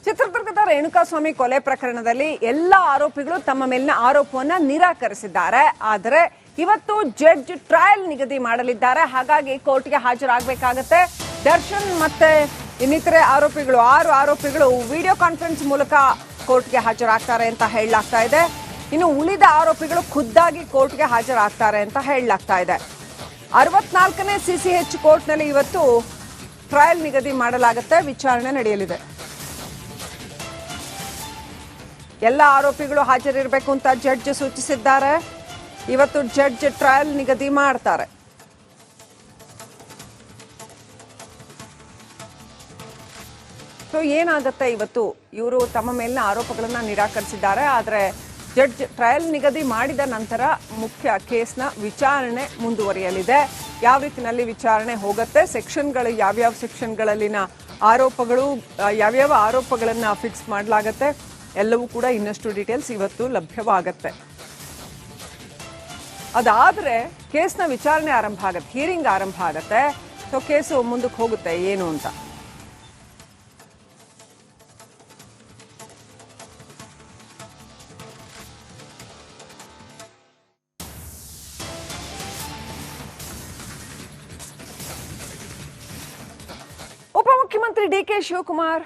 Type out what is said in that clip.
ಚಿತ್ರದುರ್ಗದ ರೇಣುಕಾಸ್ವಾಮಿ ಕೊಲೆ ಪ್ರಕರಣದಲ್ಲಿ ಎಲ್ಲ ಆರೋಪಿಗಳು ತಮ್ಮ ಮೇಲಿನ ಆರೋಪವನ್ನ ನಿರಾಕರಿಸಿದ್ದಾರೆ. ಆದರೆ ಇವತ್ತು ಜಡ್ಜ್ ಟ್ರಯಲ್ ನಿಗದಿ ಮಾಡಲಿದ್ದಾರೆ. ಹಾಗಾಗಿ ಕೋರ್ಟ್ಗೆ ಹಾಜರಾಗಬೇಕಾಗುತ್ತೆ. ದರ್ಶನ್ ಮತ್ತೆ ಇನ್ನಿತರೆ ಆರೋಪಿಗಳು 6 ಆರೋಪಿಗಳು ವಿಡಿಯೋ ಕಾನ್ಫರೆನ್ಸ್ ಮೂಲಕ ಕೋರ್ಟ್ಗೆ ಹಾಜರಾಗ್ತಾರೆ ಅಂತ ಹೇಳಲಾಗ್ತಾ ಇದೆ. ಇನ್ನು ಉಳಿದ ಆರೋಪಿಗಳು ಖುದ್ದಾಗಿ ಕೋರ್ಟ್ಗೆ ಹಾಜರಾಗ್ತಾರೆ ಅಂತ ಹೇಳಲಾಗ್ತಾ ಇದೆ. 64ನೇ ಸಿಸಿಎಚ್ ಕೋರ್ಟ್ನಲ್ಲಿ ಇವತ್ತು ಟ್ರಯಲ್ ನಿಗದಿ ಮಾಡಲಾಗುತ್ತೆ. ವಿಚಾರಣೆ ನಡೆಯಲಿದೆ. ಎಲ್ಲ ಆರೋಪಿಗಳು ಹಾಜರಿರಬೇಕು ಅಂತ ಜಡ್ಜ್ ಸೂಚಿಸಿದ್ದಾರೆ. ಇವತ್ತು ಜಡ್ಜ್ ಟ್ರಯಲ್ ನಿಗದಿ ಮಾಡ್ತಾರೆ. ಸೊ ಏನಾಗುತ್ತೆ ಇವತ್ತು? ಇವರು ತಮ್ಮ ಮೇಲಿನ ಆರೋಪಗಳನ್ನ ನಿರಾಕರಿಸಿದ್ದಾರೆ. ಆದರೆ ಜಡ್ಜ್ ಟ್ರಯಲ್ ನಿಗದಿ ಮಾಡಿದ ನಂತರ ಮುಖ್ಯ ಕೇಸ್ನ ವಿಚಾರಣೆ ಮುಂದುವರಿಯಲಿದೆ. ಯಾವ ರೀತಿಯಲ್ಲಿ ವಿಚಾರಣೆ ಹೋಗುತ್ತೆ, ಸೆಕ್ಷನ್ಗಳು ಯಾವ್ಯಾವ ಸೆಕ್ಷನ್ಗಳಲ್ಲಿನ ಆರೋಪಗಳು, ಯಾವ್ಯಾವ ಆರೋಪಗಳನ್ನ ಫಿಕ್ಸ್ ಮಾಡಲಾಗತ್ತೆ, ಎಲ್ಲವೂ ಕೂಡ ಇನ್ನಷ್ಟು ಡೀಟೇಲ್ಸ್ ಇವತ್ತು ಲಭ್ಯವಾಗತ್ತೆ. ಅದಾದ್ರೆ ಕೇಸ್ನ ವಿಚಾರಣೆ ಆರಂಭ ಆಗತ್ತೆ, ಹಿಯರಿಂಗ್ ಆರಂಭ ಆಗತ್ತೆ. ಸೊ ಕೇಸು ಮುಂದಕ್ಕೆ ಹೋಗುತ್ತೆ ಏನು ಅಂತ. ಉಪಮುಖ್ಯಮಂತ್ರಿ ಡಿ ಕೆ ಶಿವಕುಮಾರ್